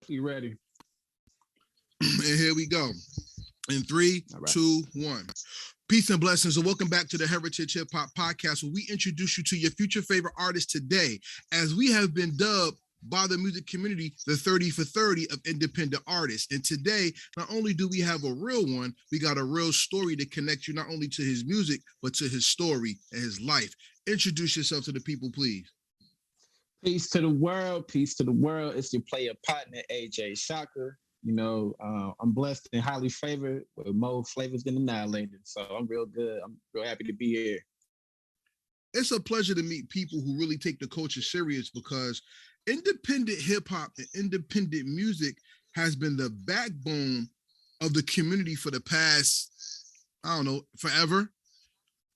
You ready? And here we go. In three, All right. 2, 1. Peace and blessings, and welcome back to the Heritage Hip Hop Podcast, where we introduce you to your future favorite artists today, as we have been dubbed by the music community the 30 for 30 of independent artists. And today, not only do we have a real one, we got a real story to connect you not only to his music, but to his story and his life. Introduce yourself to the people, please. Peace to the world. Peace to the world. It's your player partner, AJ Chaka. You know, I'm blessed and highly favored with more flavors than annihilated. So I'm real good. I'm real happy to be here. It's a pleasure to meet people who really take the culture serious, because independent hip hop and independent music has been the backbone of the community for the past, I don't know, forever.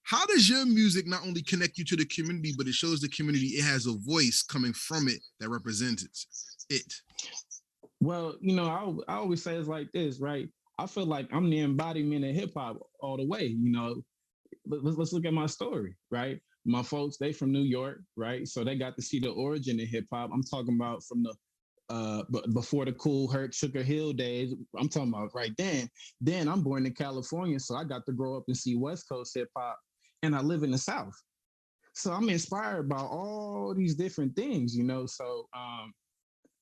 How does your music not only connect you to the community, but it shows the community it has a voice coming from it that represents it? Well, you know, I always say it's like this, right? I feel like I'm the embodiment of hip hop all the way. You know, let's look at my story, right? My folks, they from New York, right? So they got to see the origin of hip hop. I'm talking about from the before the Cool Herc Sugar Hill days. I'm talking about right then. Then I'm born in California, so I got to grow up and see West Coast hip hop, and I live in the South. So I'm inspired by all these different things, you know. So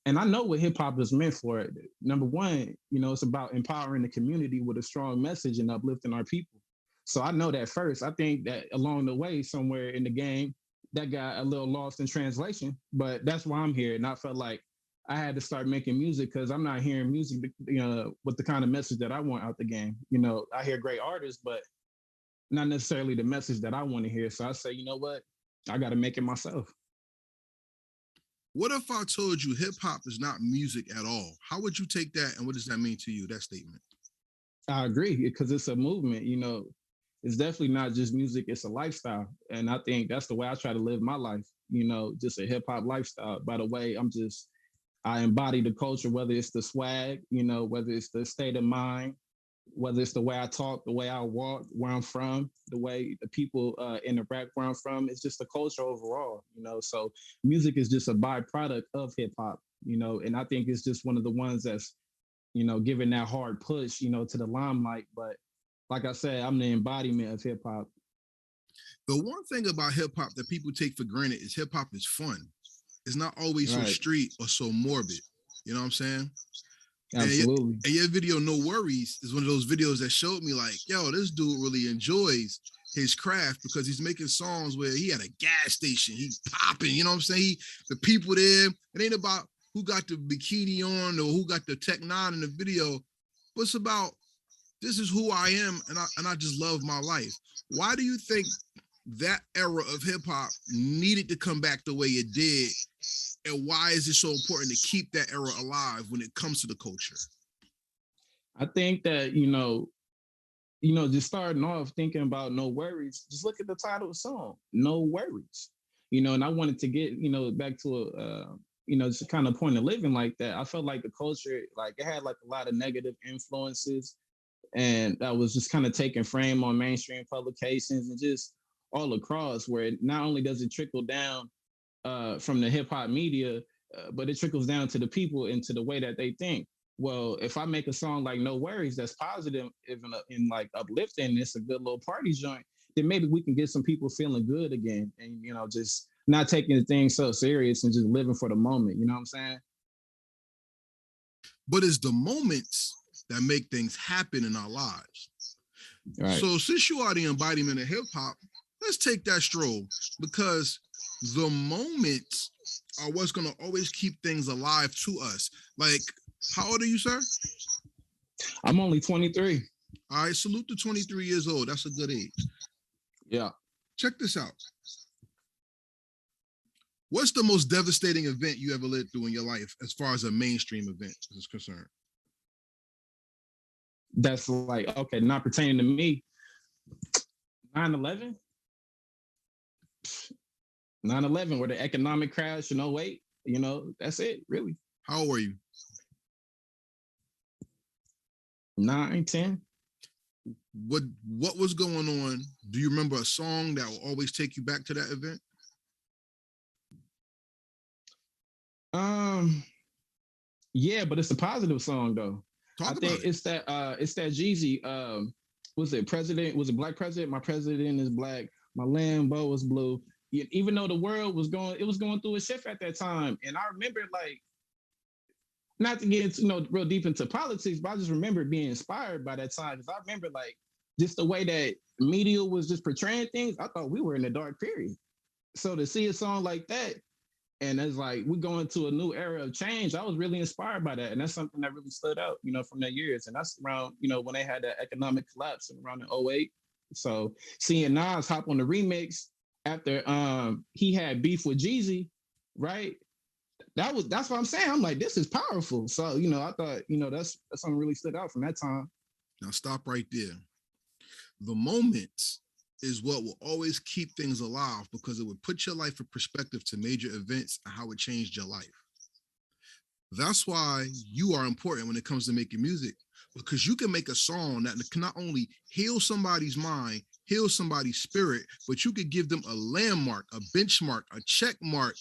and I know what hip hop is meant for. Number one, you know, it's about empowering the community with a strong message and uplifting our people. So I know that first. I think that along the way, somewhere in the game, that got a little lost in translation, but that's why I'm here. And I felt like I had to start making music because I'm not hearing music, you know, with the kind of message that I want out the game. You know, I hear great artists, but not necessarily the message that I want to hear. So I say, you know what? I got to make it myself. What if I told you hip hop is not music at all? How would you take that, and what does that mean to you, that statement? I agree because it's a movement, you know. It's definitely not just music, it's a lifestyle. And I think that's the way I try to live my life, you know, just a hip hop lifestyle. By the way, I embody the culture, whether it's the swag, you know, whether it's the state of mind, whether it's the way I talk, the way I walk, where I'm from, the way the people interact where I'm from. It's just the culture overall, you know. So music is just a byproduct of hip hop, you know, and I think it's just one of the ones that's, you know, giving that hard push, you know, to the limelight. But like I said, I'm the embodiment of hip hop. The one thing about hip hop that people take for granted is hip hop is fun. It's not always so Right. street or so morbid. You know what I'm saying? Absolutely. And your video, No Worries, is one of those videos that showed me like, yo, this dude really enjoys his craft because he's making songs where he had a gas station, he's popping, you know what I'm saying? The people there, it ain't about who got the bikini on or who got the Tech 9 in the video, but it's about this is who I am, and I just love my life. Why do you think that era of hip hop needed to come back the way it did? And why is it so important to keep that era alive when it comes to the culture? I think that, just starting off thinking about No Worries, just look at the title of the song, No Worries. You know, and I wanted to get, you know, back to just kind of point of living like that. I felt like the culture, like it had like a lot of negative influences, and that was just kind of taking frame on mainstream publications and just all across, where not only does it trickle down from the hip hop media, but it trickles down to the people and to the way that they think. Well, if I make a song like No Worries that's positive, even in like uplifting, it's a good little party joint, then maybe we can get some people feeling good again, and you know, just not taking the thing so serious and just living for the moment. You know what I'm saying? But it's the moments that make things happen in our lives. Right. So since you are the embodiment of hip hop, let's take that stroll, because the moments are what's going to always keep things alive to us. Like, how old are you, sir? I'm only 23. All right, salute to 23 years old. That's a good age. Yeah. Check this out. What's the most devastating event you ever lived through in your life as far as a mainstream event is concerned? That's like, okay, not pertaining to me. 9/11? 9/11, where the economic crash in 08, you know, that's it, really. How old were you? 9, 10. What was going on? Do you remember a song that will always take you back to that event? Yeah, but it's a positive song though. I Talk about think it. it's that Jeezy. Was it president? Was it black president? My president is black. My Lambo is blue. Even though the world was going, it was going through a shift at that time, and I remember like not to get into real deep into politics, but I just remember being inspired by that time because I remember like just the way that media was just portraying things. I thought we were in a dark period. So to see a song like that, and it's like we're going to a new era of change. I was really inspired by that, and that's something that really stood out, from that years. And that's around, when they had that economic collapse around in '08. So seeing Nas hop on the remix after he had beef with Jeezy, right? That's what I'm saying. I'm like, this is powerful. So I thought that's something really stood out from that time. Now stop right there. The moments is what will always keep things alive because it would put your life in perspective to major events and how it changed your life. That's why you are important when it comes to making music, because you can make a song that can not only heal somebody's mind, heal somebody's spirit, but you could give them a landmark, a benchmark, a check mark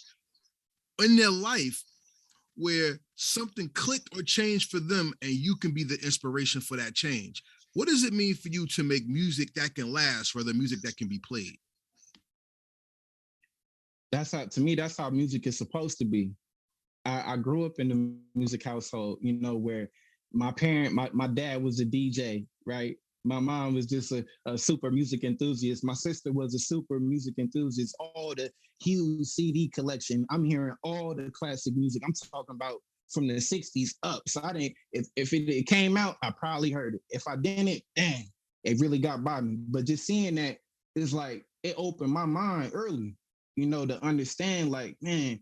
in their life where something clicked or changed for them and you can be the inspiration for that change. What does it mean for you to make music that can last, rather music that can be played? That's how, to me, that's how music is supposed to be. I grew up in the music household, where my dad was a DJ, right? My mom was just a super music enthusiast. My sister was a super music enthusiast. All the huge CD collection. I'm hearing all the classic music. I'm talking about from the 60s up. So I didn't, if it came out, I probably heard it. If I didn't, dang, it really got by me. But just seeing that, it's like, it opened my mind early, to understand like, man,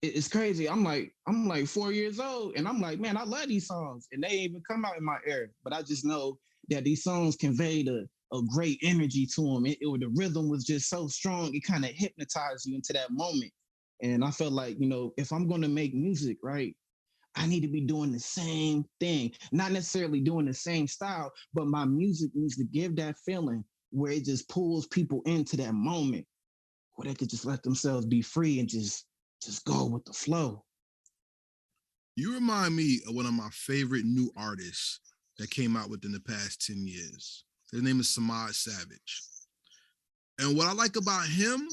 it's crazy. I'm like 4 years old, and I'm like, man, I love these songs, and they ain't even come out in my era. But I just know that these songs conveyed a great energy to them. The rhythm was just so strong, it kind of hypnotized you into that moment. And I felt like, if I'm gonna make music, right, I need to be doing the same thing, not necessarily doing the same style, but my music needs to give that feeling where it just pulls people into that moment where they could just let themselves be free and just go with the flow. You remind me of one of my favorite new artists that came out within the past 10 years. His name is Samad Savage. And what I like about him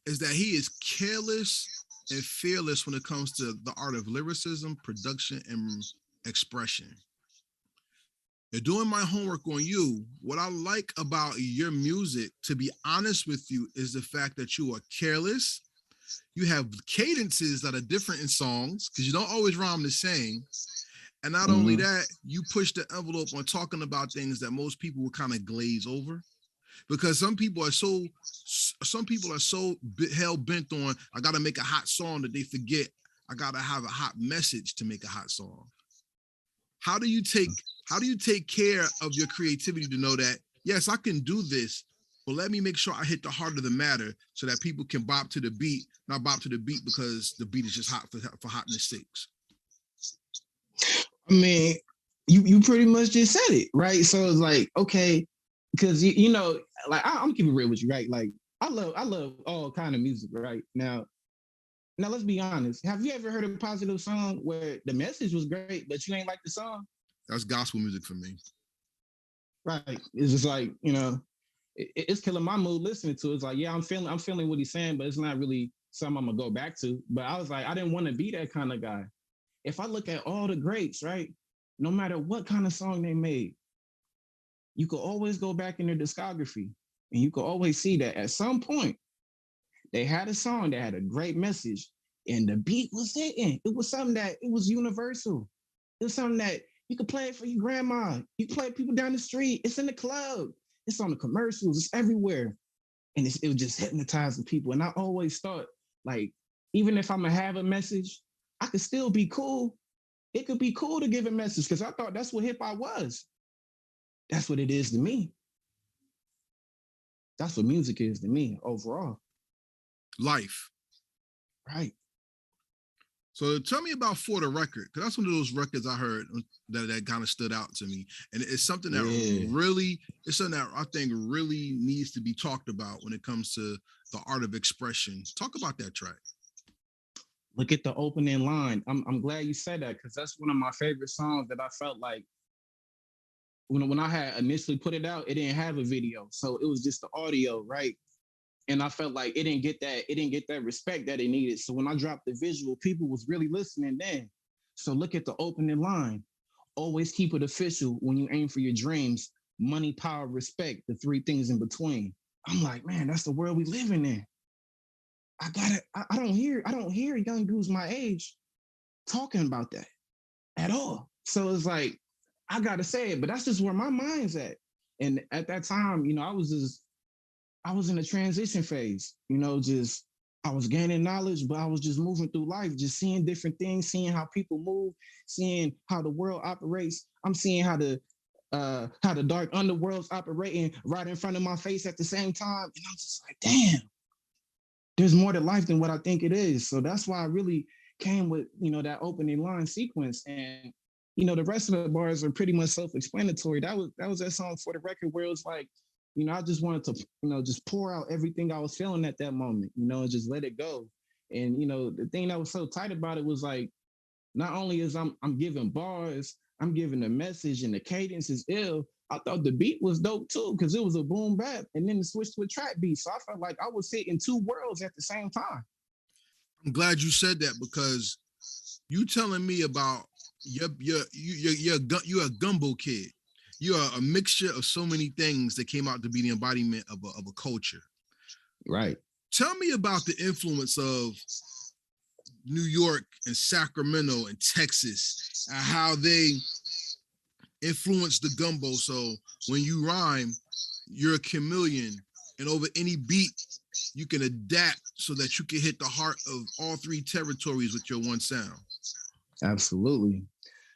is that he is careless and fearless when it comes to the art of lyricism, production, and expression. And doing my homework on you, what I like about your music, to be honest with you, is the fact that you are careless. You have cadences that are different in songs because you don't always rhyme the same. And not only Mm-hmm. that, you push the envelope on talking about things that most people would kind of glaze over. Because some people are so hell bent on, I gotta make a hot song, that they forget I gotta have a hot message to make a hot song. How do you take care of your creativity to know that, yes, I can do this, but let me make sure I hit the heart of the matter so that people can bop to the beat, not bop to the beat because the beat is just hot for hotness sakes. I mean, you pretty much just said it, right? So it's like, okay, because like I'm keeping it real with you, right? Like I love all kind of music, right? Now let's be honest. Have you ever heard a positive song where the message was great, but you ain't like the song? That's gospel music for me. Right. It's just like, it's killing my mood listening to it. It's like, yeah, I'm feeling what he's saying, but it's not really something I'm gonna go back to. But I was like, I didn't want to be that kind of guy. If I look at all the greats, right, no matter what kind of song they made, you could always go back in their discography and you could always see that at some point they had a song that had a great message and the beat was hitting. It was something that it was universal. It was something that you could play it for your grandma. You could play it people down the street. It's in the club. It's on the commercials. It's everywhere. And it was just hypnotizing people. And I always thought, like, even if I'm going to have a message, I could still be cool. It could be cool to give a message because I thought that's what hip hop was. That's what it is to me. That's what music is to me overall. Life. Right. So tell me about For the Record, because that's one of those records I heard that kind of stood out to me. And it's something that it's something that I think really needs to be talked about when it comes to the art of expression. Talk about that track. Look at the opening line. I'm glad you said that because that's one of my favorite songs that I felt like when I had initially put it out, it didn't have a video. So it was just the audio, right? And I felt like it didn't get that respect that it needed. So when I dropped the visual, people was really listening then. So look at the opening line. Always keep it official when you aim for your dreams. Money, power, respect, the three things in between. I'm like, man, that's the world we living in. I got it. I don't hear young dudes my age talking about that at all. So it's like, I gotta say it, but that's just where my mind's at. And at that time, I was in a transition phase, just I was gaining knowledge, but I was just moving through life, just seeing different things, seeing how people move, seeing how the world operates. I'm seeing how the dark underworld's operating right in front of my face at the same time. And I'm just like, damn, there's more to life than what I think it is. So that's why I really came with, that opening line sequence. And, the rest of the bars are pretty much self-explanatory. That was that song For the Record where it was like, I just wanted to, just pour out everything I was feeling at that moment, and just let it go. And, the thing that was so tight about it was like, not only is I'm giving bars, I'm giving a message and the cadence is ill. I thought the beat was dope too, because it was a boom bap and then it switched to a trap beat. So I felt like I was hitting two worlds at the same time. I'm glad you said that because you telling me about you're a gumbo kid. You are a mixture of so many things that came out to be the embodiment of a culture. Right. Tell me about the influence of New York and Sacramento and Texas and how they influence the gumbo. So when you rhyme, you're a chameleon, and over any beat, you can adapt so that you can hit the heart of all three territories with your one sound. Absolutely.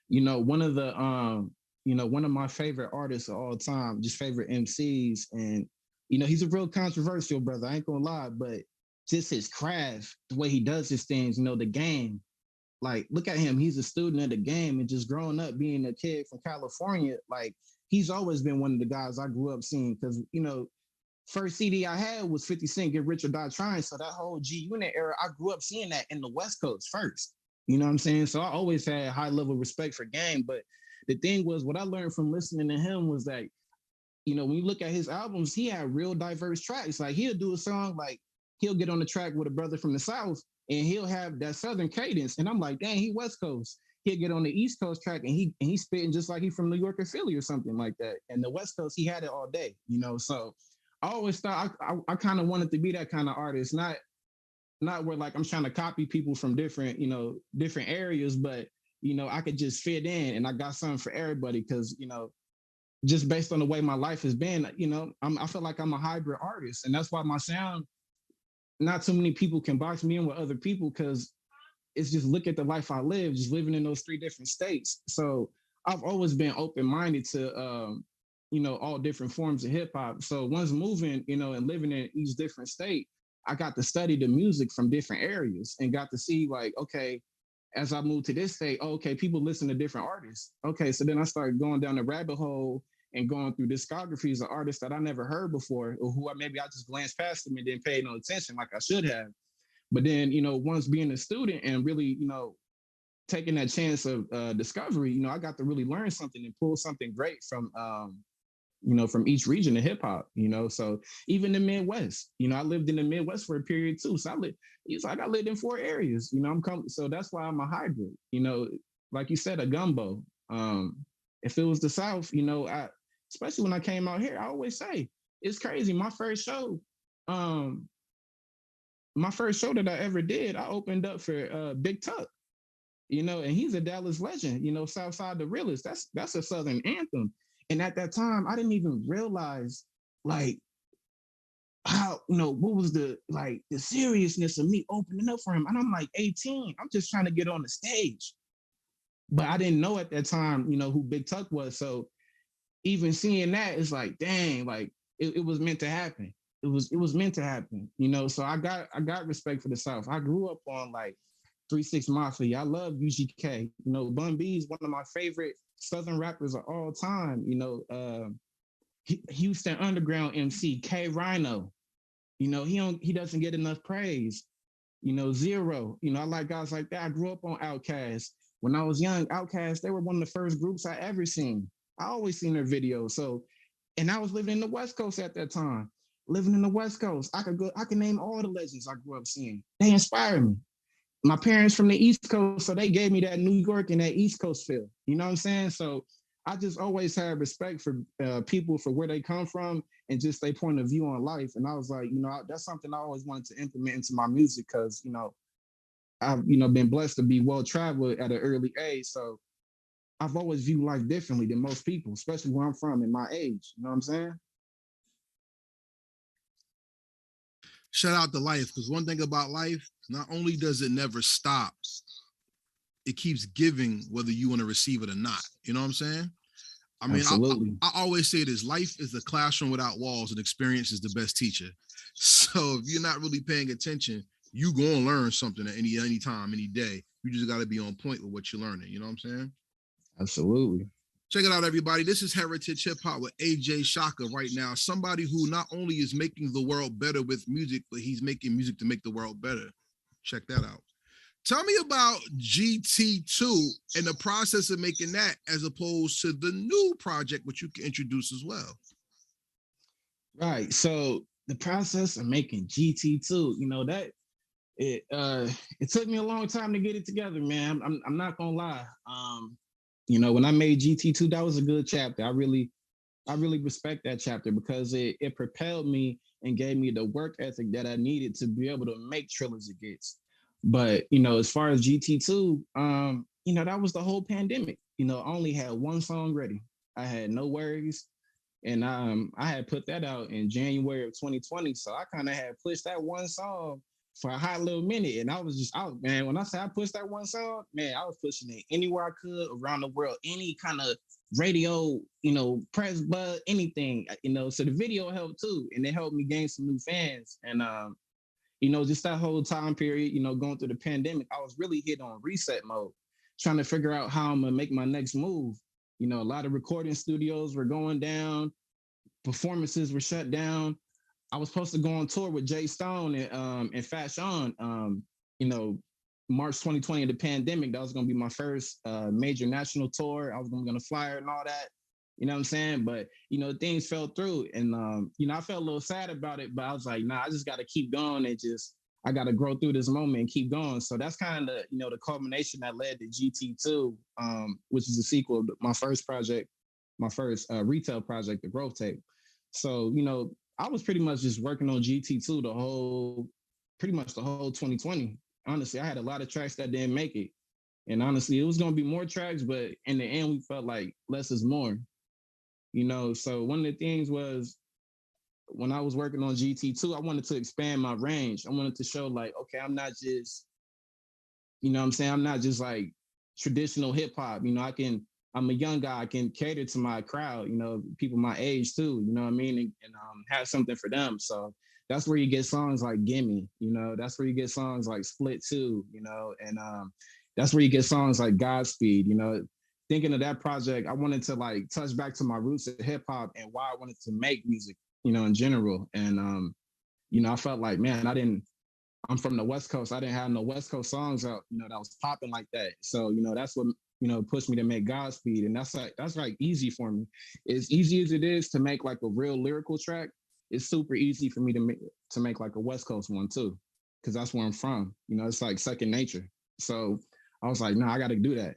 One of my favorite artists of all time, just favorite MCs, and he's a real controversial brother. I ain't gonna lie, but just his craft, the way he does his things, the game. Like, look at him. He's a student of the game and just growing up being a kid from California. Like, he's always been one of the guys I grew up seeing because, first CD I had was 50 Cent, Get Rich or Die Trying. So that whole G Unit era, I grew up seeing that in the West Coast first. You know what I'm saying? So I always had high level respect for game. But the thing was, what I learned from listening to him was that, when you look at his albums, he had real diverse tracks. Like, he'll do a song, like, he'll get on the track with a brother from the South and he'll have that Southern cadence. And I'm like, dang, he West Coast. He'll get on the East Coast track and he's spitting just like he from New York or Philly or something like that. And the West Coast, he had it all day, So I always thought I kind of wanted to be that kind of artist, not where like I'm trying to copy people from different, different areas, but I could just fit in and I got something for everybody because, just based on the way my life has been, I feel like I'm a hybrid artist. And that's why my sound, not too many people can box me in with other people because it's just look at the life I live, just living in those three different states. So I've always been open-minded to, all different forms of hip hop. So once moving, and living in each different state, I got to study the music from different areas and got to see like, okay, as I moved to this state, okay, people listen to different artists. Okay, so then I started going down the rabbit hole and going through discographies of artists that I never heard before or who maybe I just glanced past them and didn't pay no attention like I should have. But then, once being a student and really, taking that chance of discovery, I got to really learn something and pull something great from each region of hip hop, So even the Midwest, I lived in the Midwest for a period too. So I lived in four areas, so that's why I'm a hybrid, like you said, a gumbo. If it was the South, especially when I came out here, I always say it's crazy. My first show that I ever did, I opened up for Big Tuck, and he's a Dallas legend, Southside the Realest. That's a Southern anthem. And at that time, I didn't even realize like how, what was the seriousness of me opening up for him. And I'm like 18. I'm just trying to get on the stage. But I didn't know at that time, who Big Tuck was. So even seeing that, it's like, dang, like it was meant to happen. It was meant to happen, So I got respect for the South. I grew up on like 3-6 Mafia. I love UGK. Bun B is one of my favorite Southern rappers of all time. Houston Underground MC K Rhino. He doesn't get enough praise. Zero. I like guys like that. I grew up on Outkast. When I was young, Outkast, they were one of the first groups I ever seen. I always seen their videos. So, and I was living in the West Coast at that time. Living in the West Coast, I can name all the legends I grew up seeing. They inspired me. My parents from the East Coast, so they gave me that New York and that East Coast feel. You know what I'm saying? So I just always had respect for people for where they come from and just their point of view on life. And I was like, that's something I always wanted to implement into my music because, I've, been blessed to be well traveled at an early age. So I've always viewed life differently than most people, especially where I'm from in my age. You know what I'm saying? Shout out to life, because one thing about life, not only does it never stop, it keeps giving whether you want to receive it or not. You know what I'm saying? I mean, I always say this: life is a classroom without walls, and experience is the best teacher. So if you're not really paying attention, you gonna learn something at any time, any day. You just got to be on point with what you're learning. You know what I'm saying? Absolutely. Check it out, everybody. This is Heritage Hip Hop with AJ Chaka right now. Somebody who not only is making the world better with music, but he's making music to make the world better. Check that out. Tell me about GT2 and the process of making that as opposed to the new project, which you can introduce as well. Right. So the process of making GT2, that it took me a long time to get it together, man. I'm not gonna lie. When I made GT2, that was a good chapter. I really respect that chapter because it propelled me and gave me the work ethic that I needed to be able to make Trilogy Gets. But as far as GT2, that was the whole pandemic. I only had one song ready. I had no worries. And I had put that out in January of 2020. So I kind of had pushed that one song for a hot little minute. And I was just out, man. When I say I pushed that one song, man, I was pushing it anywhere I could around the world, any kind of radio, press buzz, anything, So the video helped too. And it helped me gain some new fans. And just that whole time period, going through the pandemic, I was really hit on reset mode, trying to figure out how I'm gonna make my next move. A lot of recording studios were going down, performances were shut down. I was supposed to go on tour with Jay Stone and Fat Sean. March 2020, the pandemic, that was going to be my first major national tour. I was going to fly and all that. You know what I'm saying? But, things fell through. And, I felt a little sad about it, but I was like, nah, I just got to keep going and I got to grow through this moment and keep going. So that's kind of, the culmination that led to GT2, which is a sequel to my first project, my first retail project, The Growth Tape. So, I was pretty much just working on GT2 pretty much the whole 2020. Honestly, I had a lot of tracks that didn't make it. And honestly, it was going to be more tracks, but in the end, we felt like less is more. So one of the things was when I was working on GT2, I wanted to expand my range. I wanted to show like, okay, I'm not just, I'm not just like traditional hip hop. I'm a young guy. I can cater to my crowd, people my age too, you know what I mean? And have something for them. So that's where you get songs like Gimme, that's where you get songs like Split 2, and that's where you get songs like Godspeed, Thinking of that project, I wanted to like touch back to my roots of hip hop and why I wanted to make music, in general. And, I felt like, man, I'm from the West Coast. I didn't have no West Coast songs out, that was popping like that. So, that's what, pushed me to make Godspeed. And that's like easy for me. As easy as it is to make like a real lyrical track, it's super easy for me to make like a West Coast one too. Cause that's where I'm from. It's like second nature. So I was like, nah, I got to do that.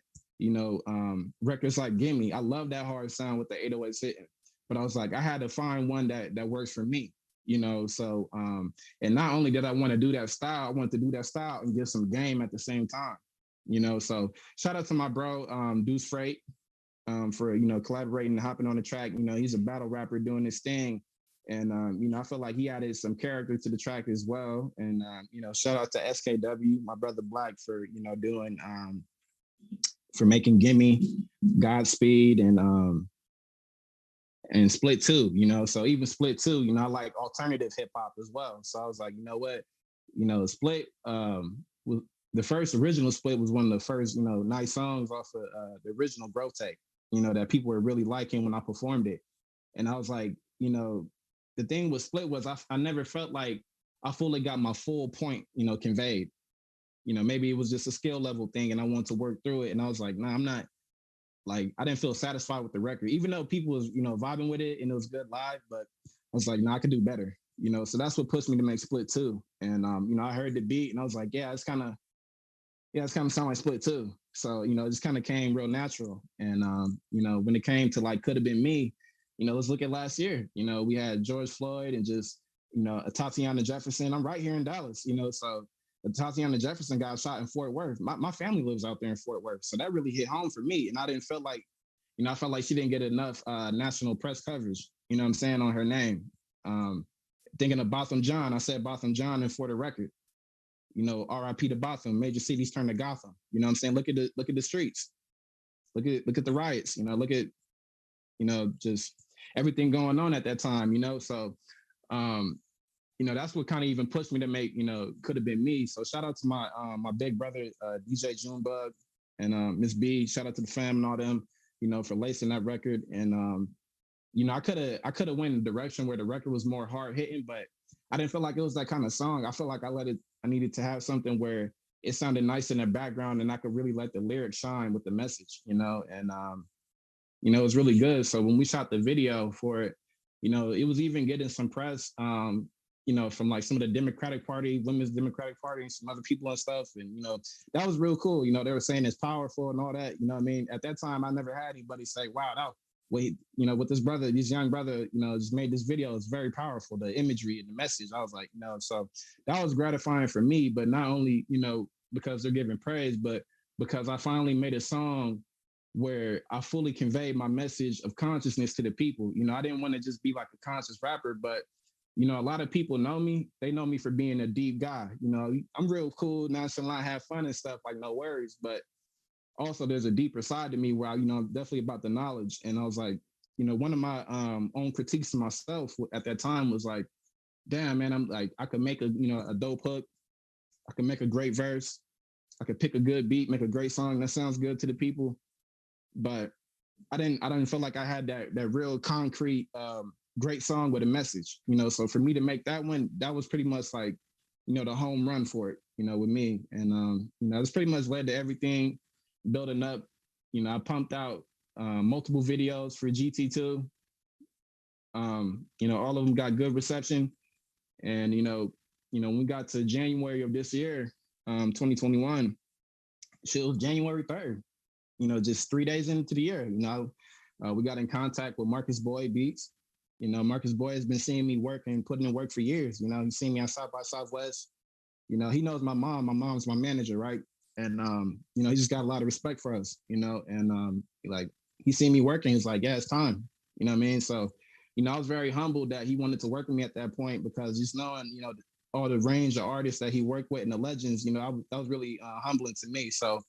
Records like Gimme, I love that hard sound with the 808s hitting. But I was like, I had to find one that works for me. So and not only did I want to do that style, I wanted to do that style and give some game at the same time. So shout out to my bro Deuce Freight for collaborating and hopping on the track. He's a battle rapper doing this thing, and I feel like he added some character to the track as well. And shout out to SKW, my brother Black, for doing for making Gimme, Godspeed, and Split 2, so even Split 2, I like alternative hip hop as well. So I was like, you know what, Split, the first original Split was one of the first, nice songs off of the original Growth Tape, that people were really liking when I performed it. And I was like, the thing with Split was I never felt like I fully got my full point, conveyed. maybe it was just a skill level thing and I wanted to work through it. And I was like, nah, I'm not like, I didn't feel satisfied with the record, even though people was, vibing with it and it was good live, but I was like, nah, I could do better, so that's what pushed me to make Split 2. And, I heard the beat and I was like, it's kind of sound like Split 2. So, it just kind of came real natural. And, when it came to like, could have been me, let's look at last year, we had George Floyd and just, Tatiana Jefferson. I'm right here in Dallas, so Tatiana Jefferson got shot in Fort Worth. My family lives out there in Fort Worth. So that really hit home for me. And I didn't feel like, I felt like she didn't get enough national press coverage, what I'm saying, on her name. Thinking of Botham John, I said Botham John and for the record, RIP to Botham, major cities turn to Gotham. You know what I'm saying? Look at the streets. Look at the riots, look at, just everything going on at that time, So that's what kind of even pushed me to make, could have been me. So shout out to my big brother, DJ Junebug and Miss B. Shout out to the fam and all them, for lacing that record. And I could have went in a direction where the record was more hard hitting, but I didn't feel like it was that kind of song. I felt like I needed to have something where it sounded nice in the background and I could really let the lyrics shine with the message, and it was really good. So when we shot the video for it, it was even getting some press, from like some of the Democratic Party, Women's Democratic Party, and some other people and stuff. And, that was real cool. They were saying it's powerful and all that, what I mean? At that time, I never had anybody say, wow, with this young brother, just made this video. It's very powerful, the imagery and the message. I was like, so that was gratifying for me, but not only, because they're giving praise, but because I finally made a song where I fully conveyed my message of consciousness to the people. I didn't want to just be like a conscious rapper, but a lot of people know me. They know me for being a deep guy. I'm real cool, nonchalant, have fun and stuff, like no worries. But also there's a deeper side to me where I'm definitely about the knowledge. And I was like, one of my own critiques to myself at that time was like, damn, man, I'm like, I could make a dope hook. I could make a great verse. I could pick a good beat, make a great song that sounds good to the people. But I didn't feel like I had that real concrete great song with a message, So for me to make that one, that was pretty much like, the home run for it, with me. And it's pretty much led to everything building up. I pumped out multiple videos for GT2. All of them got good reception. And when we got to January of this year, 2021, it was January 3rd. Just 3 days into the year, we got in contact with Marcus Boy Beats. Marcus Boy has been seeing me work and putting in work for years. He's seen me on South by Southwest. He knows my mom. My mom's my manager, right? And he just got a lot of respect for us, and like he seen me working. He's like, yeah, it's time. You know what I mean? So, I was very humbled that he wanted to work with me at that point, because just knowing, all the range of artists that he worked with and the legends, that was really humbling to me. So,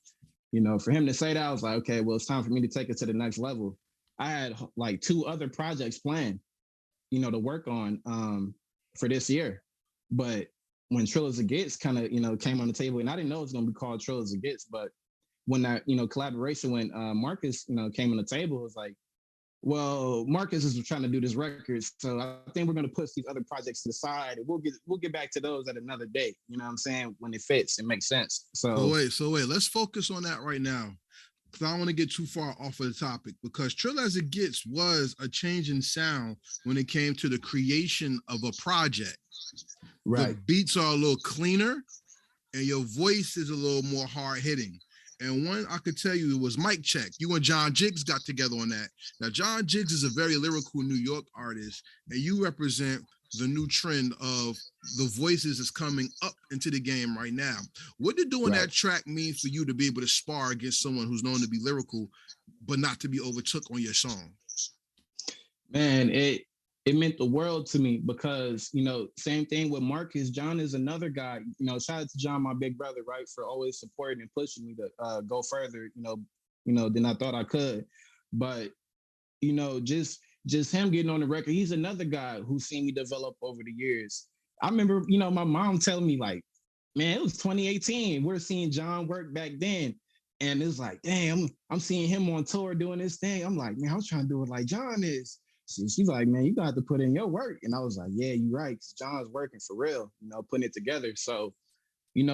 for him to say that, I was like, okay, well, it's time for me to take it to the next level. I had like 2 other projects planned, to work on for this year. But when Trills of Gets kind of, came on the table, and I didn't know it was going to be called Trills of Gets, but when that, collaboration, when Marcus, came on the table, it was like, well, Marcus is trying to do this record, so I think we're going to push these other projects to the side, and we'll get back to those at another date. You know what I'm saying? When it fits, it makes sense. So wait, let's focus on that right now, because I don't want to get too far off of the topic, because Trill as It Gets was a change in sound when it came to the creation of a project. Right. The beats are a little cleaner and your voice is a little more hard hitting. And one I could tell you was Mic Check. You and John Jiggs got together on that. Now, John Jiggs is a very lyrical New York artist, and you represent the new trend of the voices is coming up into the game right now. What did doing that track mean for you to be able to spar against someone who's known to be lyrical, but not to be overtook on your song? Man, it meant the world to me, because, same thing with Marcus. John is another guy, shout out to John, my big brother, right, for always supporting and pushing me to go further, than I thought I could. But, just him getting on the record, he's another guy who's seen me develop over the years. I remember, my mom telling me, like, man, it was 2018. We're seeing John work back then. And it's like, damn, I'm seeing him on tour doing this thing. I'm like, man, I'm trying to do it like John is. She's like, man, you got to put in your work. And I was like, yeah, you're right. 'Cause John's working for real, putting it together. So,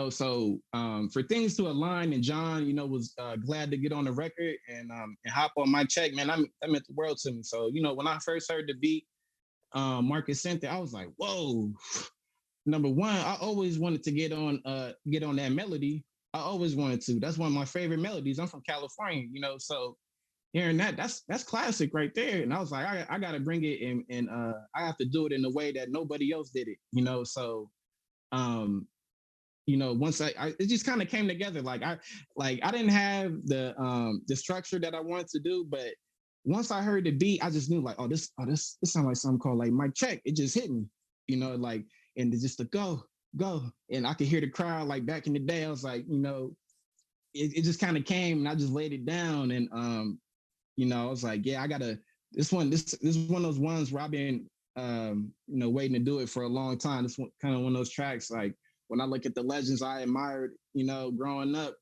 So for things to align, and John, was glad to get on the record and hop on my check, man, that meant the world to me. So, when I first heard the beat, Marcus sent it, I was like, whoa. Number one, I always wanted to get on that melody. I always wanted to. That's one of my favorite melodies. I'm from California, so hearing that's classic right there. And I was like, I gotta bring it and I have to do it in a way that nobody else did it, So once it just kind of came together. I didn't have the structure that I wanted to do, but once I heard the beat, I just knew like, this sounds like something called like Mic Check. It just hit me, and just to go, and I could hear the crowd like back in the day. I was like, it just kind of came, and I just laid it down, and I was like, yeah, I gotta this is one of those ones where I've been waiting to do it for a long time. This one kind of one of those tracks like. When I look at the legends I admired, growing up,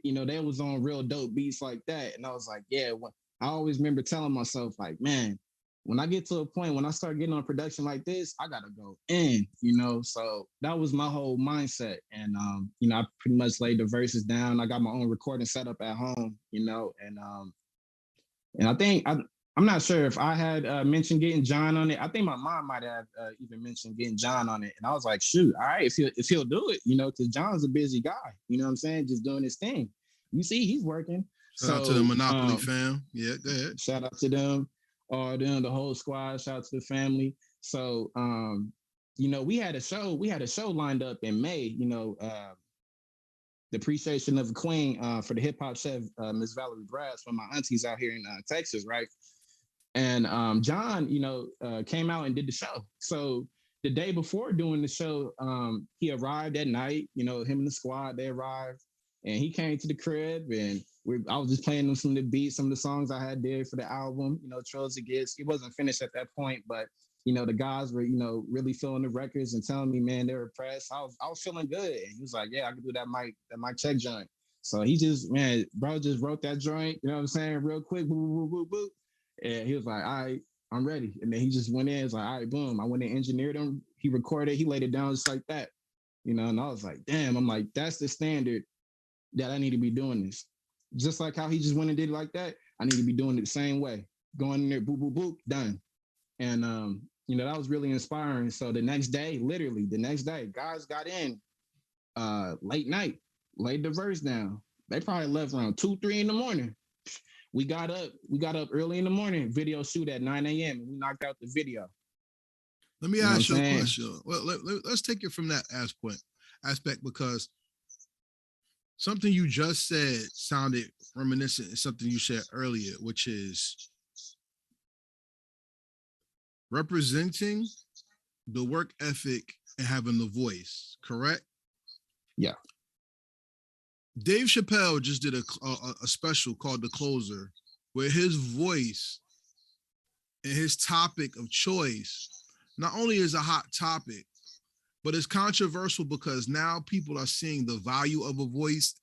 they was on real dope beats like that. And I was like, yeah, I always remember telling myself, like, man, when I get to a point, when I start getting on production like this, I got to go in, So that was my whole mindset. And, I pretty much laid the verses down. I got my own recording set up at home, and I think I'm not sure if I had mentioned getting John on it. I think my mom might have even mentioned getting John on it, and I was like, "Shoot, all right, if he'll do it, because John's a busy guy. You know what I'm saying? Just doing his thing. You see, he's working. Shout out to the Monopoly fam. Yeah, go ahead. Shout out to them, all them, the whole squad. Shout out to the family. So, we had a show. We had a show lined up in May. The appreciation of the queen for the hip hop chef, Miss Valerie Brass, one of my aunties out here in Texas, right? And John, came out and did the show. So the day before doing the show, he arrived at night. Him and the squad, they arrived, and he came to the crib, and I was just playing them some of the beats, some of the songs I had there for the album. Trills of Gifts. It wasn't finished at that point, but the guys were, really feeling the records and telling me, man, they were impressed. I was feeling good, and he was like, yeah, I can do that mic check joint. So he just, man, bro, just wrote that joint. You know what I'm saying? Real quick, boop, boop, boop, boop, boop. And he was like, all right, I'm ready. And then he just went in. It's like, all right, boom. I went and engineered him. He recorded. He laid it down just like that. And I was like, damn. I'm like, that's the standard that I need to be doing this. Just like how he just went and did it like that, I need to be doing it the same way. Going in there, boop, boop, boop, done. And, that was really inspiring. So literally the next day, guys got in late night, laid the verse down. They probably left around 2, 3 in the morning. We got up early in the morning, video shoot at 9 a.m. and we knocked out the video. Let me ask you a question. Well, let's take it from that aspect, because something you just said sounded reminiscent of something you said earlier, which is representing the work ethic and having the voice, correct? Yeah. Dave Chappelle just did a special called The Closer, where his voice and his topic of choice not only is a hot topic, but it's controversial because now people are seeing the value of a voice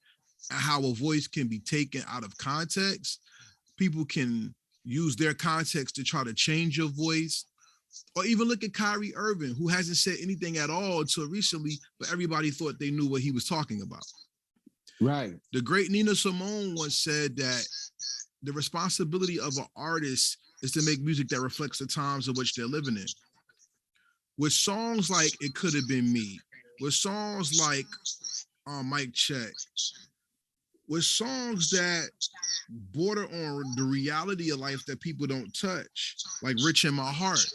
and how a voice can be taken out of context. People can use their context to try to change your voice. Or even look at Kyrie Irving, who hasn't said anything at all until recently, but everybody thought they knew what he was talking about. Right. The great Nina Simone once said that the responsibility of an artist is to make music that reflects the times in which they're living in. With songs like It Could Have Been Me, with songs like Mic Check, with songs that border on the reality of life that people don't touch, like Rich in My Heart.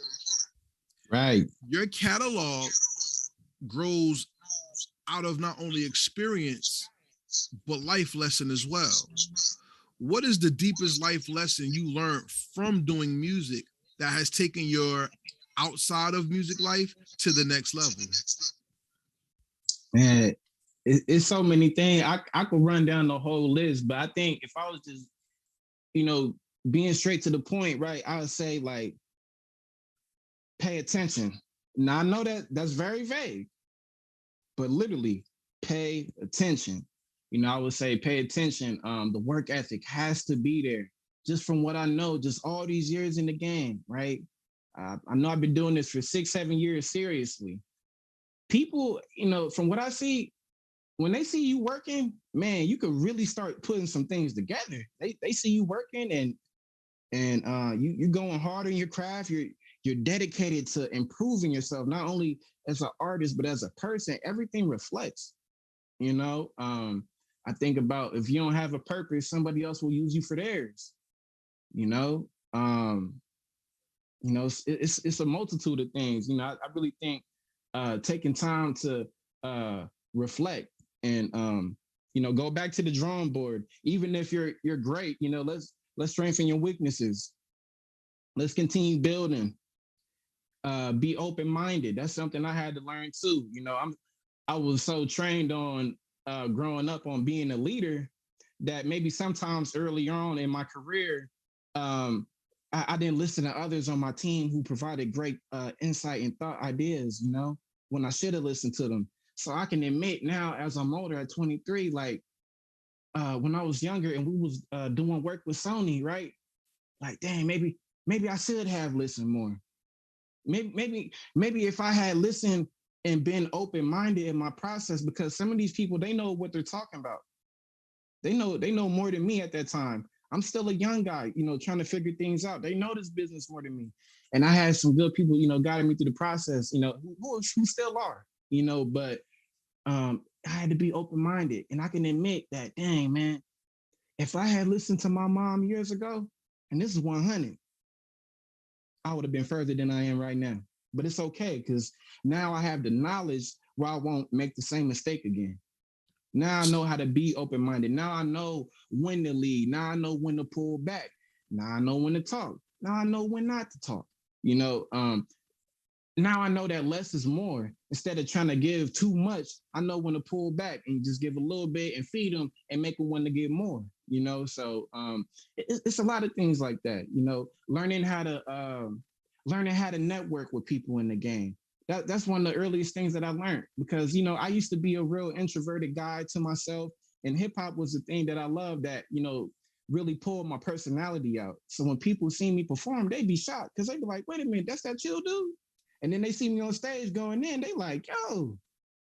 Right. Your catalog grows out of not only experience, but life lesson as well. What is the deepest life lesson you learned from doing music that has taken your outside of music life to the next level? Man, it's so many things. I could run down the whole list, but I think if I was just, being straight to the point, right, I would say like, pay attention. Now I know that's very vague, but literally pay attention. I would say pay attention. The work ethic has to be there. Just from what I know, just all these years in the game, right? I know I've been doing this for 6, 7 years seriously. People, from what I see, when they see you working, man, you could really start putting some things together. They see you working and you going hard on your craft. You're dedicated to improving yourself, not only as an artist but as a person. Everything reflects. You know, I think about if you don't have a purpose, somebody else will use you for theirs. You know, it's a multitude of things. You know, I really think taking time to reflect and go back to the drawing board. Even if you're great, let's strengthen your weaknesses. Let's continue building. Be open minded. That's something I had to learn too. I was so trained on growing up on being a leader that maybe sometimes early on in my career, I didn't listen to others on my team who provided great insight and thought ideas, when I should have listened to them. So I can admit now, as I'm older at 23, like when I was younger and we was doing work with Sony, right? Like, dang, maybe I should have listened more. Maybe if I had listened and been open-minded in my process, because some of these people, they know what they're talking about. They know more than me at that time. I'm still a young guy, trying to figure things out. They know this business more than me. And I had some good people, guiding me through the process, who still are, but I had to be open-minded. And I can admit that, dang, man, if I had listened to my mom years ago, and this is 100, I would have been further than I am right now. But it's okay, because now I have the knowledge where I won't make the same mistake again. Now I know how to be open-minded. Now I know when to lead. Now I know when to pull back. Now I know when to talk. Now I know when not to talk. Now I know that less is more. Instead of trying to give too much, I know when to pull back and just give a little bit and feed them and make them want to give more. So it's a lot of things like that. Learning how to network with people in the game. That's one of the earliest things that I learned, because I used to be a real introverted guy to myself, and hip hop was the thing that I loved that really pulled my personality out. So when people see me perform, they'd be shocked, because they'd be like, "Wait a minute, that's that chill dude." And then they see me on stage going in, they like, "Yo."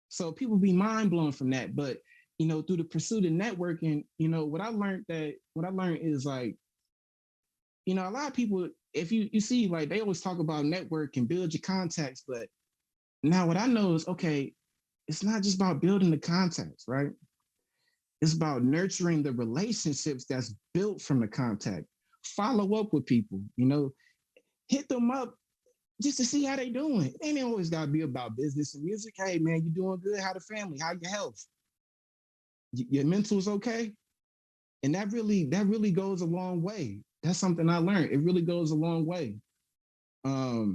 So people be mind blown from that. But through the pursuit of networking, what I learned is like, a lot of people, if you see, like, they always talk about network and build your contacts, but now what I know is, okay, it's not just about building the contacts, right? It's about nurturing the relationships that's built from the contact. Follow up with people, hit them up just to see how they doing. It ain't always got to be about business and music. Hey, man, you doing good? How the family? How your health? Your mental's okay? And that really goes a long way. That's something I learned. It really goes a long way.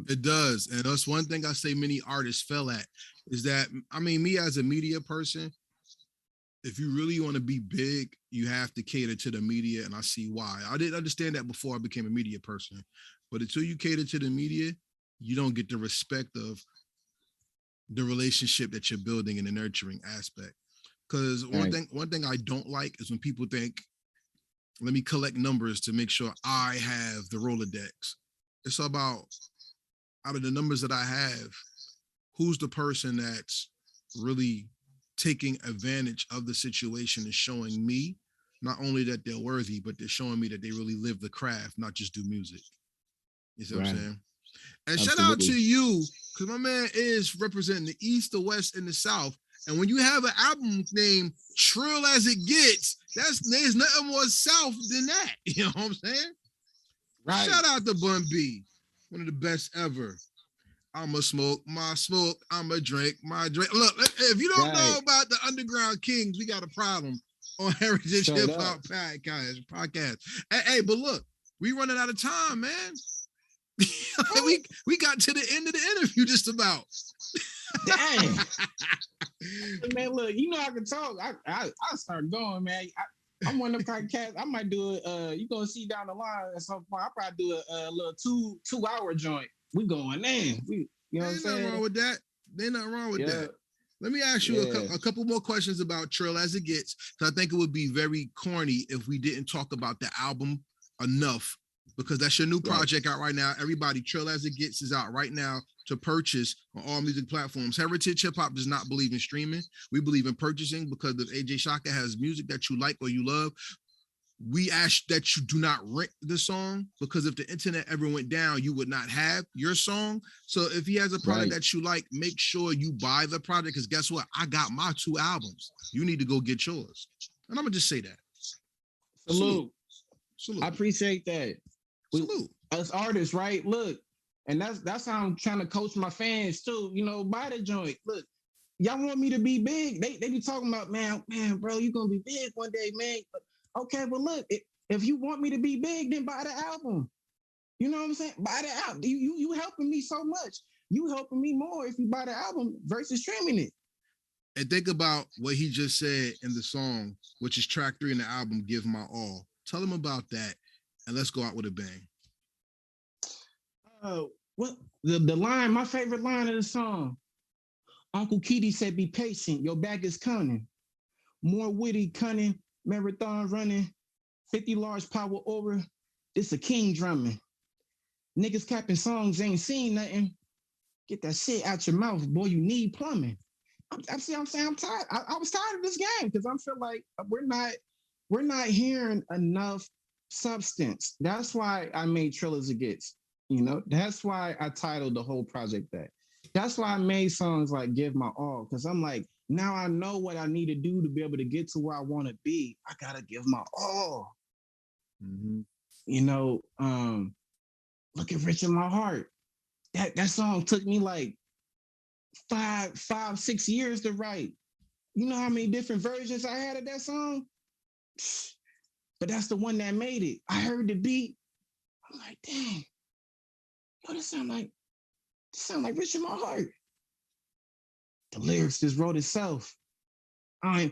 It does. And that's one thing I say many artists fail at, is that, me as a media person, if you really want to be big, you have to cater to the media. And I see why. I didn't understand that before I became a media person. But until you cater to the media, you don't get the respect of the relationship that you're building in the nurturing aspect. Because one thing I don't like is when people think, let me collect numbers to make sure I have the Rolodex. It's about, out of the numbers that I have, who's the person that's really taking advantage of the situation and showing me not only that they're worthy, but they're showing me that they really live the craft, not just do music. You see what I'm saying? And Absolutely. Shout out to you, because my man is representing the East, the West, and the South. And when you have an album named Trill As It Gets, there's nothing more South than that. You know what I'm saying? Right. Shout out to Bun B, one of the best ever. I'ma smoke my smoke. I'ma drink my drink. Look, if you don't know about the Underground Kings, we got a problem on Heritage Hip Hop Podcast. Hey, but look, we running out of time, man. we got to the end of the interview just about. Dang. Man, look, I can talk. I start going, man. I'm one of the podcasts. I might do it. You gonna see down the line at some point. I'll probably do a little 2-hour joint. We going in. You know what I'm saying? Nothing wrong with that. There's nothing wrong with that. Let me ask you a couple more questions about Trill As It Gets, because I think it would be very corny if we didn't talk about the album enough because that's your new project out right now. Everybody, Trill As It Gets is out right now to purchase on all music platforms. Heritage Hip Hop does not believe in streaming. We believe in purchasing, because if AJ Chaka has music that you like or you love, we ask that you do not rent the song, because if the internet ever went down, you would not have your song. So if he has a product that you like, make sure you buy the product, because guess what? I got my 2 albums. You need to go get yours. And I'm going to just say that. Salute. Salute. I appreciate that. Salute. As artists, right? Look, and that's how I'm trying to coach my fans too. You know, buy the joint. Look, y'all want me to be big? They be talking about, man, bro, you gonna be big one day, man. Okay, well, look, if you want me to be big, then buy the album. You know what I'm saying? Buy the album. You helping me so much. You helping me more if you buy the album versus streaming it. And think about what he just said in the song, which is track 3 in the album, Give My All. Tell him about that, and let's go out with a bang. What the line, my favorite line of the song. Uncle Keedy said, be patient, your bag is coming. More witty, cunning, marathon running, 50 large power aura. This a king drumming. Niggas capping songs ain't seen nothing. Get that shit out your mouth, boy, you need plumbing. I'm tired. I was tired of this game, because I feel like we're not hearing enough substance. That's why I made Trill As It Gets. You know, that's why I titled the whole project that. That's why I made songs like Give My All, because I'm like, now I know what I need to do to be able to get to where I want to be. I gotta give my all. Mm-hmm. You know, look at Rich in My Heart. That song took me like 6 years to write. You know how many different versions I had of that song? But that's the one that made it. I heard the beat. I'm like, dang, yo, this sound like Rich in My Heart. The lyrics just wrote itself. I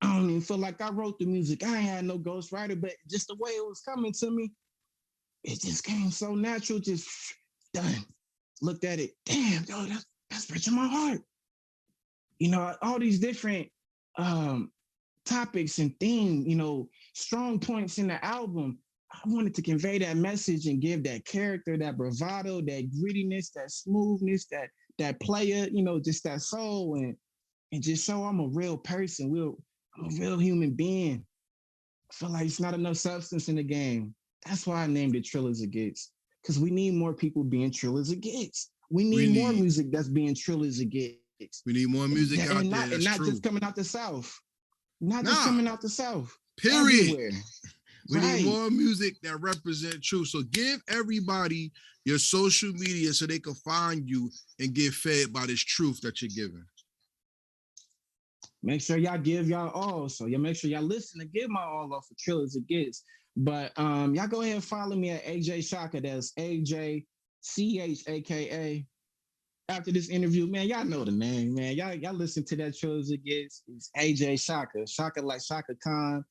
don't even feel like I wrote the music. I ain't had no ghostwriter, but just the way it was coming to me, it just came so natural, just done. Looked at it, damn, yo, that's Rich in My Heart. You know, all these different topics and themes, you know, strong points in the album. I wanted to convey that message and give that character, that bravado, that grittiness, that smoothness, that player, you know, just that soul, and just show I'm a real person. I'm a real human being. I feel like it's not enough substance in the game. That's why I named it Trill As It Gets, because we need more people being Trill As It Gets. We need more music that's being Trill As It Gets. We need more music out there. And not just coming out the South. Just coming out the South. Period. Everywhere. We need more music that represent truth. So give everybody your social media so they can find you and get fed by this truth that you're giving. Make sure y'all give y'all all. So make sure y'all listen and give my all off for Trill As It Gets. But y'all go ahead and follow me at AJ Chaka. That's AJ CHAKA. After this interview, man, y'all know the name, man. Y'all listen to that Trill As It Gets. It's AJ Chaka. Chaka like Chaka Khan.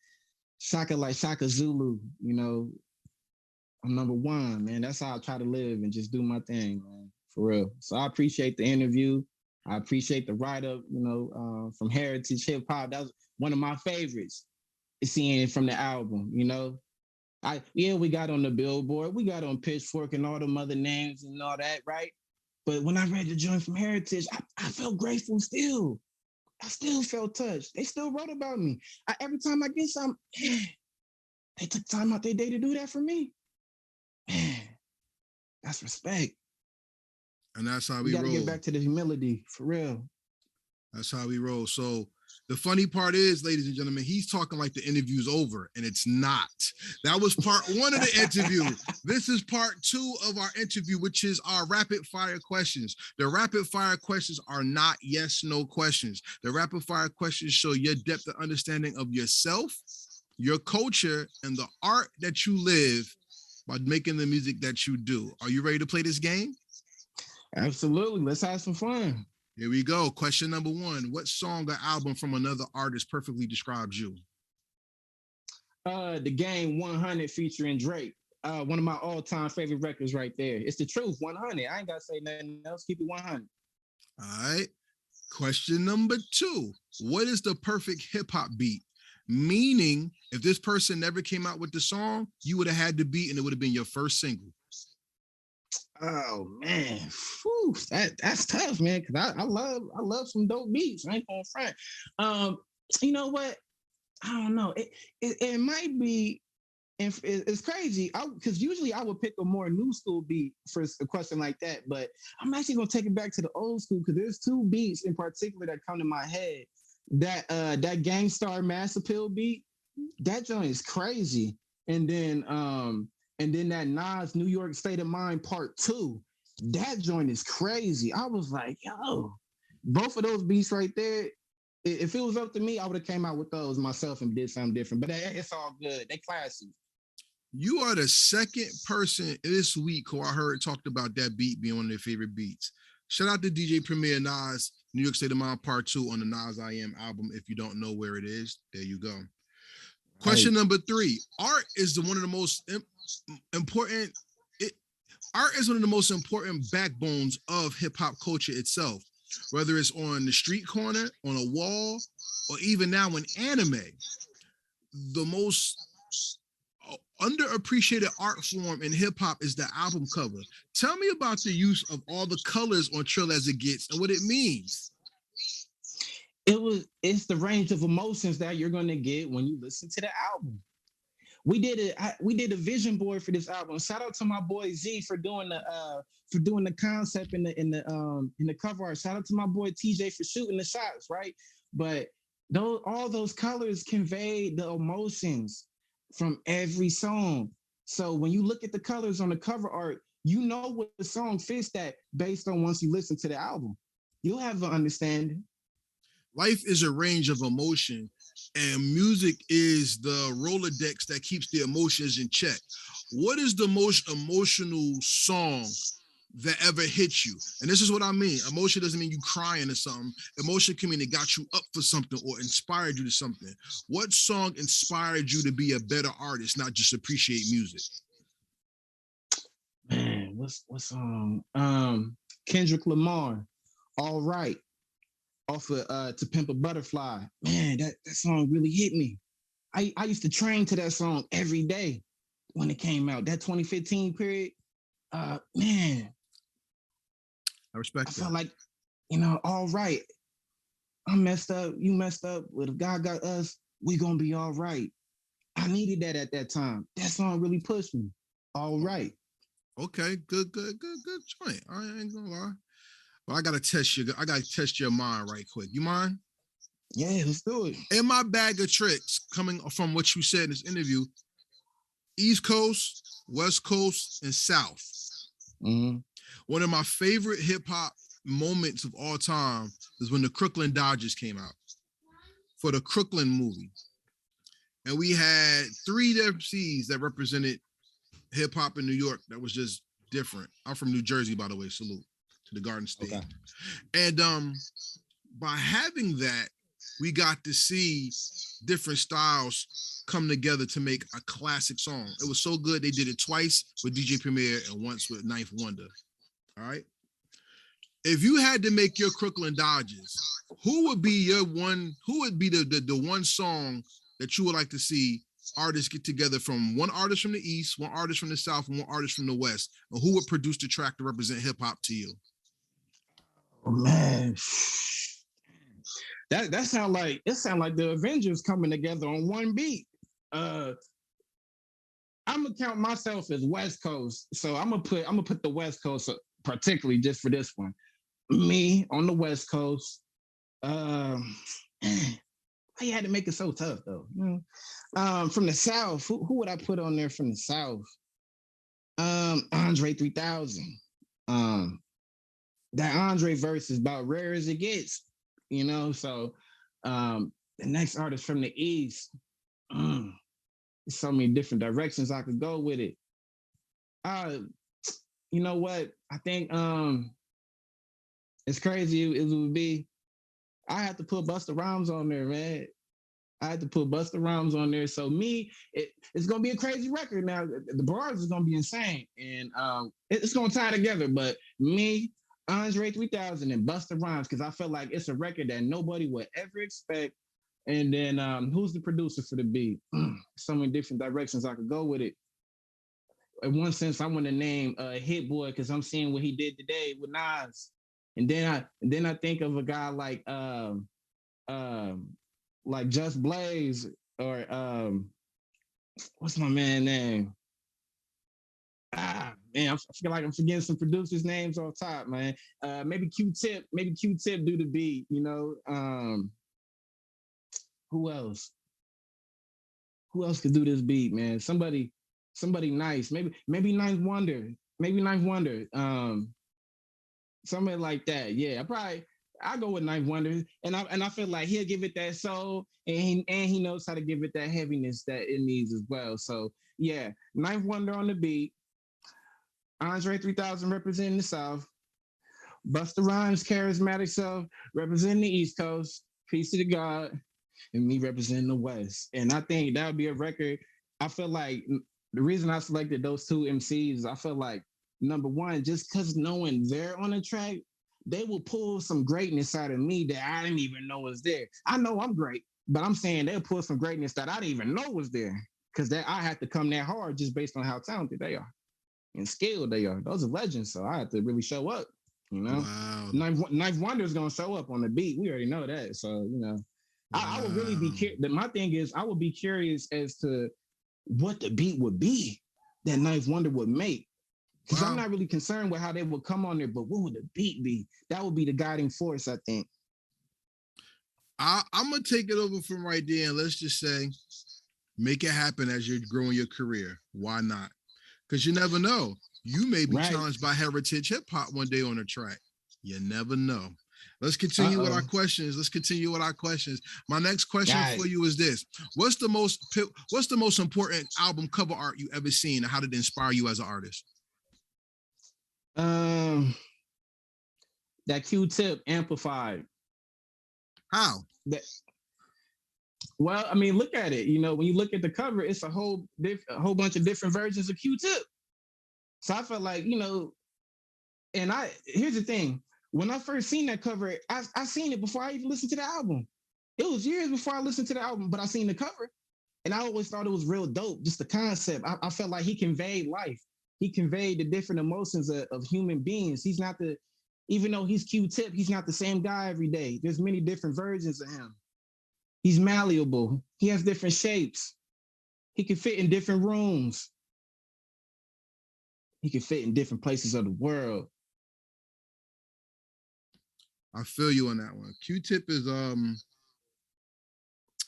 Chaka like Shaka Zulu. You know, I'm number one, man. That's how I try to live and just do my thing, man. For real. So I appreciate the interview. I appreciate the write-up, you know, from Heritage Hip Hop. That was one of my favorites, seeing it from the album, you know. We got on the Billboard, we got on Pitchfork and all them other names and all that, right? But when I read the joint from Heritage, I felt grateful still. I still felt touched. They still wrote about me. Every time I get something, they took time out their day to do that for me. Man, that's respect. And that's how we roll. We got to get back to the humility, for real. That's how we roll. So the funny part is, ladies and gentlemen, he's talking like the interview's over, and it's not. That was part 1 of the interview. This is part 2 of our interview, which is our rapid fire questions. The rapid fire questions are not yes, no questions. The rapid fire questions show your depth of understanding of yourself, your culture, and the art that you live by making the music that you do. Are you ready to play this game? Absolutely. Let's have some fun. Here we go. Question number 1. What song or album from another artist perfectly describes you? The Game 100 featuring Drake. One of my all-time favorite records right there. It's the truth, 100. I ain't got to say nothing else. Keep it 100. All right. Question number 2. What is the perfect hip-hop beat? Meaning, if this person never came out with the song, you would have had the beat and it would have been your first single. Oh man, whew, that's tough, man. Cause I love some dope beats. I ain't gonna front. You know what? I don't know. It might be. It's crazy because usually I would pick a more new school beat for a question like that, but I'm actually gonna take it back to the old school because there's two beats in particular that come to my head. That Gangstar Mass Appeal beat, that joint is crazy. And then that Nas New York State of Mind Part 2, that joint is crazy. I was like, yo, both of those beats right there. If it was up to me, I would have came out with those myself and did something different. But it's all good. They classy. You are the second person this week who I heard talked about that beat being one of their favorite beats. Shout out to DJ Premier Nas, New York State of Mind Part 2 on the Nas I Am album. If you don't know where it is, there you go. Question number 3. Art is one of the most important. Art is one of the most important backbones of hip hop culture itself. Whether it's on the street corner, on a wall, or even now in anime, the most underappreciated art form in hip hop is the album cover. Tell me about the use of all the colors on Trill As It Gets and what it means. It's the range of emotions that you're gonna get when you listen to the album. We did a vision board for this album. Shout out to my boy Z for doing the concept in the cover art. Shout out to my boy TJ for shooting the shots, right? But all those colors convey the emotions from every song. So when you look at the colors on the cover art, you know what the song fits that based on once you listen to the album. You'll have an understanding. Life is a range of emotion, and music is the Rolodex that keeps the emotions in check. What is the most emotional song that ever hit you? And this is what I mean. Emotion doesn't mean you crying or something. Emotion can mean it got you up for something or inspired you to something. What song inspired you to be a better artist, not just appreciate music? Man, what song? Kendrick Lamar, All Right, off of To Pimp a Butterfly. Man, that song really hit me. I used to train to that song every day when it came out. That 2015 period, man. I respect that. I felt like, all right. I messed up. You messed up. But if God got us, we gonna be all right. I needed that at that time. That song really pushed me. All right. Okay, good joint. I ain't gonna lie. But I gotta test your mind right quick. You mind? Yeah, let's do it. In my bag of tricks, coming from what you said in this interview, East Coast, West Coast, and South. Mm-hmm. One of my favorite hip hop moments of all time is when the Crooklyn Dodgers came out for the Crooklyn movie. And we had 3 MCs that represented hip hop in New York that was just different. I'm from New Jersey, by the way. Salute to the Garden State. Okay. And by having that, we got to see different styles come together to make a classic song. It was so good they did it twice with DJ Premier and once with Ninth Wonder. All right. If you had to make your Crooklyn Dodgers, who would be the one song that you would like to see artists get together from one artist from the East, one artist from the South, and one artist from the West? And who would produce the track to represent hip hop to you? Oh man. That sound like the Avengers coming together on one beat. I'm gonna count myself as West Coast, so I'm gonna put the West Coast particularly just for this one. Me on the West Coast. I had to make it so tough though. From the South, who would I put on there from the South? Andre 3000. That Andre verse is about rare as it gets. So the next artist from the East, there's so many different directions I could go with it. You know what? I think it's crazy it would be. I had to put Busta Rhymes on there, man. I had to put Busta Rhymes on there. So it's gonna be a crazy record now. The bars is gonna be insane, and it's gonna tie together. But me, Andre 3000, and Busta Rhymes, because I feel like it's a record that nobody would ever expect, And then who's the producer for the beat? So many different directions I could go with it. In one sense, I want to name Hit Boy because I'm seeing what he did today with Nas. And then I think of a guy like Just Blaze or what's my man name? Man, I feel like I'm forgetting some producers' names off top, man. Maybe Q-Tip do the beat, you know. Who else? Who else could do this beat, man? Somebody nice. Maybe Ninth Wonder. Maybe Ninth Wonder. Something like that. Yeah, I go with Ninth Wonder, and I feel like he'll give it that soul, and he knows how to give it that heaviness that it needs as well. So yeah, Ninth Wonder on the beat. Andre 3000 representing the South. Busta Rhymes charismatic self representing the East Coast. Peace to the God, and me representing the West. And I think that would be a record. I feel like the reason I selected those two MCs is I feel like number one, just because knowing they're on the track, they will pull some greatness out of me that I didn't even know was there. I know I'm great, but I'm saying they'll pull some greatness that I didn't even know was there because I had to come that hard just based on how talented they are and skilled they are. Those are legends, so I have to really show up. You know, Wow. Ninth Wonder is gonna show up on the beat. We already know that, so you know. Wow. I would really be curious. My thing is, I would be curious as to what the beat would be that Ninth Wonder would make. Because I'm not really concerned with how they would come on there, but what would the beat be? That would be the guiding force, I think. I'm gonna take it over from right there, and let's just say, make it happen as you're growing your career. Why not? Because you never know. You may be challenged by heritage hip hop one day on a track. You never know. Let's continue with our questions. My next question for you is this: What's the most important album cover art you ever seen, and how did it inspire you as an artist? That Q-Tip amplified. How? Well, I mean, look at it. You know, when you look at the cover, it's a whole bunch of different versions of Q-Tip. So I felt like, you know, and here's the thing. When I first seen that cover, I seen it before I even listened to the album. It was years before I listened to the album, but I seen the cover. And I always thought it was real dope, just the concept. I felt like he conveyed life. He conveyed the different emotions of human beings. He's not even though he's Q-Tip, he's not the same guy every day. There's many different versions of him. He's malleable. He has different shapes. He can fit in different rooms. He can fit in different places of the world. I feel you on that one. Q-Tip is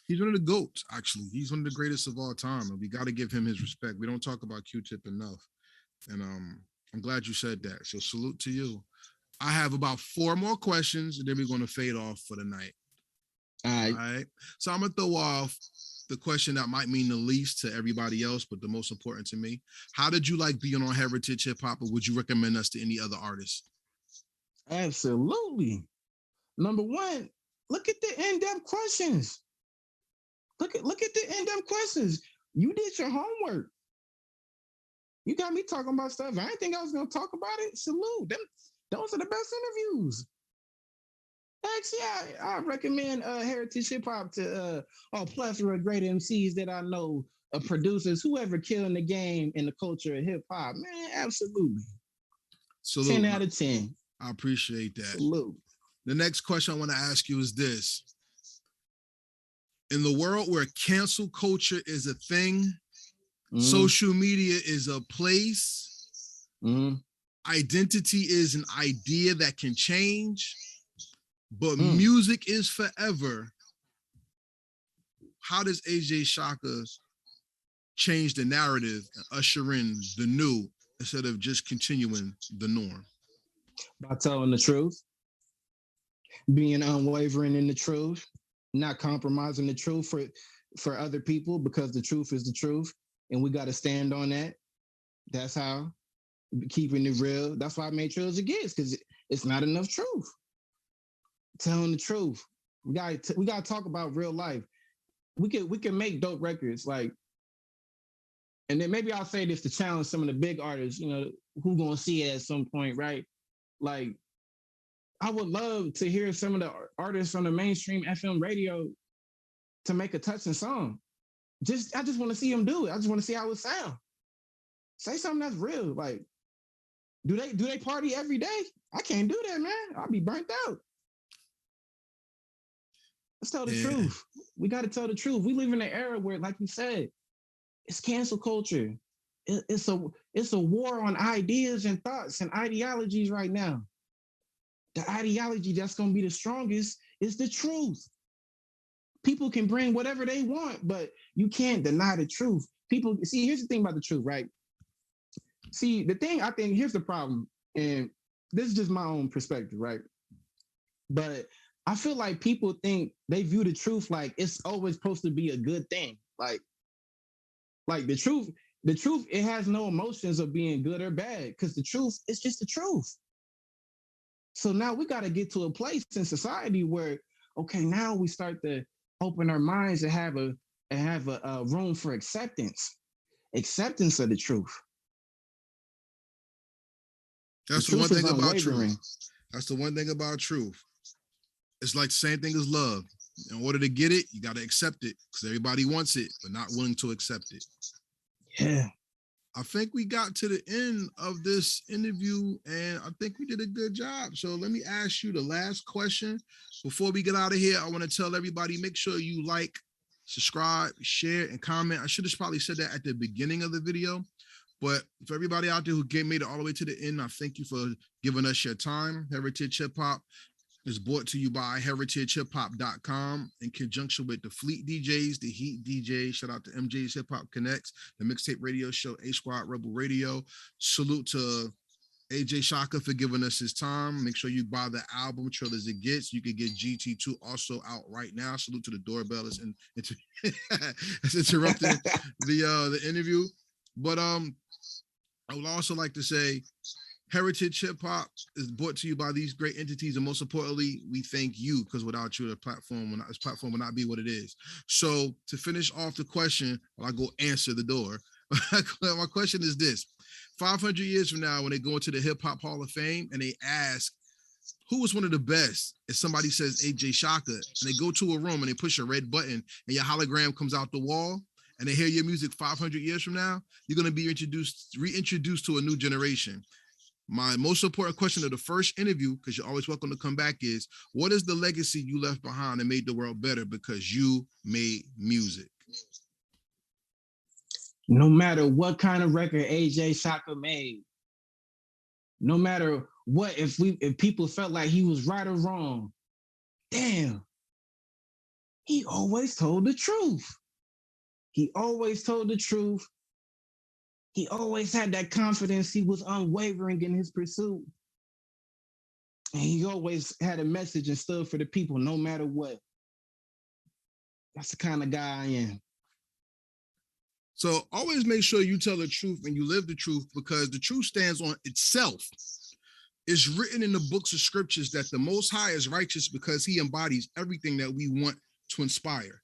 he's one of the GOATs, actually. He's one of the greatest of all time, and we got to give him his respect. We don't talk about Q-Tip enough. And I'm glad you said that. So salute to you. I have about 4 more questions, and then we're going to fade off for the night. All right. So I'm going to throw off the question that might mean the least to everybody else, but the most important to me. How did you like being on Heritage Hip Hop, or would you recommend us to any other artists? Absolutely. Number one, look at the in-depth questions. Look at the in-depth questions. You did your homework. You got me talking about stuff. I didn't think I was going to talk about it. Salute. Those are the best interviews. Actually, I recommend Heritage Hip Hop to a plethora of great MCs that I know, producers, whoever killing the game in the culture of hip hop. Man, absolutely. Salute. 10 out of 10. I appreciate that. Salute. The next question I want to ask you is this. In the world where cancel culture is a thing, social media is a place, identity is an idea that can change, but music is forever. How does AJ Chaka change the narrative and usher in the new instead of just continuing the norm? By telling the truth, being unwavering in the truth, not compromising the truth for other people, because the truth is the truth, and we got to stand on that. That's how, keeping it real. That's why I made Trilogy Gets, because it's not enough truth. Telling the truth. We got to talk about real life. We can make dope records, like, and then maybe I'll say this to challenge some of the big artists, you know, who gonna see it at some point, right? Like, I would love to hear some of the artists on the mainstream FM radio to make a touching song. I just want to see him do it. I just want to see how it sounds. Say something that's real. Like, do they party every day? I can't do that, man. I'll be burnt out. Let's tell the truth. We got to tell the truth. We live in an era where, like you said, it's cancel culture. It's a war on ideas and thoughts and ideologies right now. The ideology that's going to be the strongest is the truth. People can bring whatever they want, but you can't deny the truth. People, see, here's the thing about the truth, right? See, the thing, I think, here's the problem, and this is just my own perspective, right? But I feel like people think they view the truth like it's always supposed to be a good thing. Like the truth, it has no emotions of being good or bad, because the truth is just the truth. So now we got to get to a place in society where, okay, now we start to open our minds and have a room for acceptance of the truth. That's the one thing about truth. That's the one thing about truth. It's like the same thing as love. In order to get it, you got to accept it, because everybody wants it, but not willing to accept it. Yeah. I think we got to the end of this interview, and I think we did a good job. So let me ask you the last question. Before we get out of here, I want to tell everybody, make sure you like, subscribe, share, and comment. I should have probably said that at the beginning of the video, but for everybody out there who made it all the way to the end, I thank you for giving us your time. Heritage Hip Hop is brought to you by heritagehiphop.com in conjunction with the Fleet DJs, the Heat DJs. Shout out to MJ's Hip Hop Connects, the Mixtape Radio Show, A Squad Rebel Radio. Salute to AJ Chaka for giving us his time. Make sure you buy the album Trill As It Gets. You can get GT2 also out right now. Salute to the doorbell. It's interrupting the interview. But I would also like to say, Heritage Hip Hop is brought to you by these great entities, and most importantly, we thank you, because without you, this platform would not be what it is. So to finish off the question, while I go answer the door, my question is this: 500 years from now, when they go into the Hip Hop Hall of Fame and they ask who was one of the best, and somebody says AJ Chaka, and they go to a room and they push a red button and your hologram comes out the wall, and they hear your music 500 years from now, you're going to be reintroduced to a new generation. My most important question of the first interview, because you're always welcome to come back, is what is the legacy you left behind and made the world better because you made music? No matter what kind of record AJ Chaka made, no matter what, if people felt like he was right or wrong, damn, he always told the truth. He always told the truth. He always had that confidence. He was unwavering in his pursuit. And he always had a message and stood for the people, no matter what. That's the kind of guy I am. So always make sure you tell the truth and you live the truth, because the truth stands on itself. It's written in the books of scriptures that the Most High is righteous because he embodies everything that we want to inspire.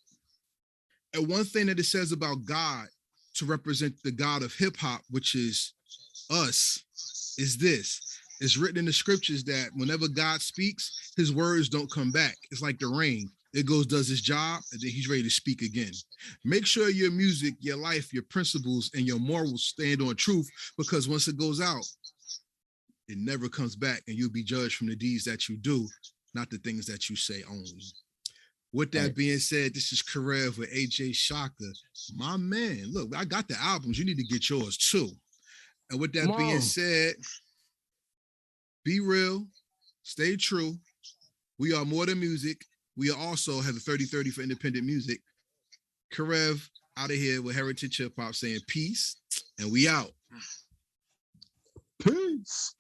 And one thing that it says about God, to represent the God of hip hop, which is us, is this. It's written in the scriptures that whenever God speaks, his words don't come back. It's like the rain. It goes, does his job, and then he's ready to speak again. Make sure your music, your life, your principles, and your morals stand on truth, because once it goes out, it never comes back, and you'll be judged from the deeds that you do, not the things that you say only. With that being said, this is Karev with AJ Chaka. My man, look, I got the albums. You need to get yours too. And with that being said, be real, stay true. We are more than music. We also have the 30-30 for independent music. Karev out of here with Heritage Hip Hop saying peace, and we out. Peace.